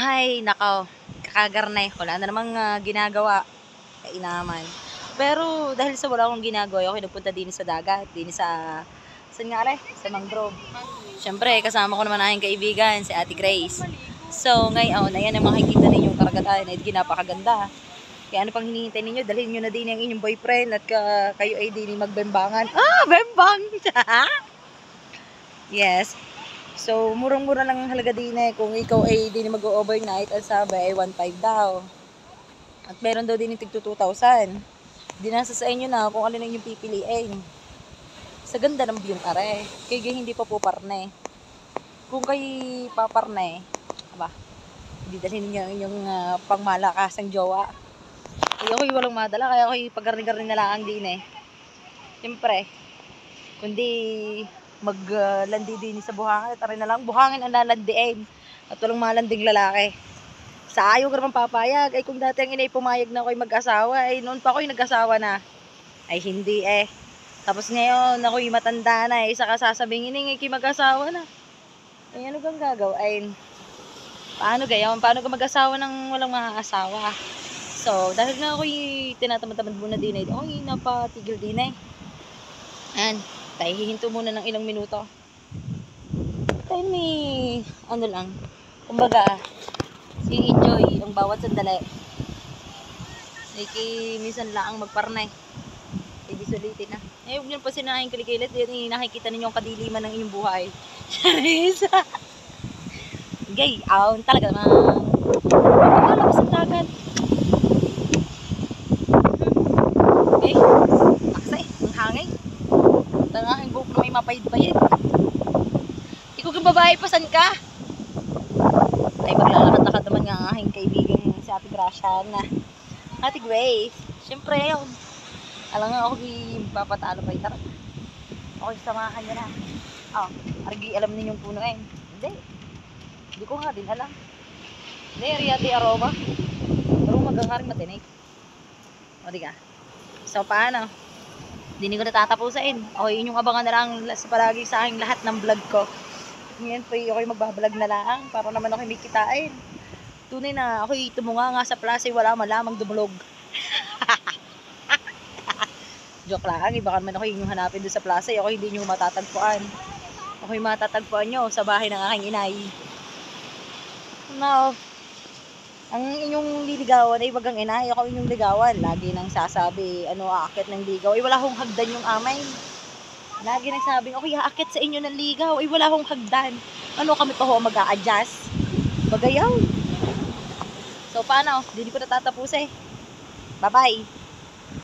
Ay, nakaw. Kakagarnay. Wala na namang ginagawa. Kainaman. Pero dahil sa wala akong ginagawa, ako nagpunta din sa dagat. Din sa, saan nga rin? Sa mangrove. Siyempre, kasama ko naman aking kaibigan, si Ate Grace. So, ngayon, ayan ang makikita ninyong karagatan. Ay, ginapakaganda. Kaya ano pang hinihintay ninyo? Dalhin nyo na din ang inyong boyfriend at kayo ay din magbembangan. Ah, bembang! Yes. So, murang-mura lang ang halaga din eh. Kung ikaw ay din mag-overnight, ang sabi ay 1.5 daw. At meron daw din yung tig 2,000. Di nasa sa inyo na kung alin ang inyong pipiliin. Sa ganda ng view are. Kaya hindi pa po parne. Kung kayo paparne, aba, hindi dalhin niyo ang inyong pangmalakasang jowa. Ay ako'y walang madala, kaya ako'y paggarni-garni na lang din eh. Siyempre, kundi maglandi din sa buhangin, tari na lang, buhangin ang lalandiin. At walang malanding lalaki. Sa ayaw ka naman papayag, ay kung dati ang inay pumayag na ako'y mag-asawa, ay noon pa ako'y nag-asawa na. Ay hindi eh. Tapos ngayon, ako'y matanda na eh, saka sasabihin, inay kayo mag-asawa na. Ay ano kang gagawin? Paano gayon? Paano ka mag-asawa ng walang mga asawa? So, dahil nga ako'y tinatamad-tamad muna din eh, ako'y napatigil din eh. Ayan, tayo hihinto muna ng ilang minuto. Tayo may, ano lang, kumbaga, si-enjoy ang bawat sandali. Minsan lang magparnay. Hindi sulitin na. Eh, huwag nyo pa sinahin kalikilit, yan nakikita ninyo ang kadiliman ng inyong buhay. Charis! Gay, talaga naman. Pagkalabas ang dagat. Eh, aksay, ang hangin. Tangahin buhok na may mapayid-payid. Ikaw kang babae, pasan ka? Ay, maglalakad-lakad naman nga ang aking kaibigan si Ate Gracia na Ate Grace. Siyempre, yun. Alam nga ako papatalo pa ito. Okay, samahan nyo na. Argi, alam ninyong punuin. Hindi ko nga din alam. Hindi, Ariate Aroma. Pero magangaring matinig. O, di ka? So, paano? Hindi ko natatapusin. Okay, yun yung abangan na lang palagi sa aking lahat ng vlog ko. Ngayon po ako'y magbablog na lang para naman ako'y may kitain. Tunay na ako'y tumunga nga sa plaza wala malamang dumulog. Joke lang, baka naman ako'y inyong hanapin doon sa plaza ako hindi nyo matatagpuan. Ako'y matatagpuan nyo sa bahay ng aking inay. Now, ang inyong liligawan ay wag ang inay, ako inyong ligawan. Lagi nang sasabi, aakit ng ligaw. Ay wala akong hagdan yung amay. Lagi nagsabing, okay, haakit sa inyo ng ligaw. Ay, wala akong hagdan. Ano kami pa ho mag-a-adjust? Bagayaw. So, paano? Hindi ko natatapusin. Bye-bye.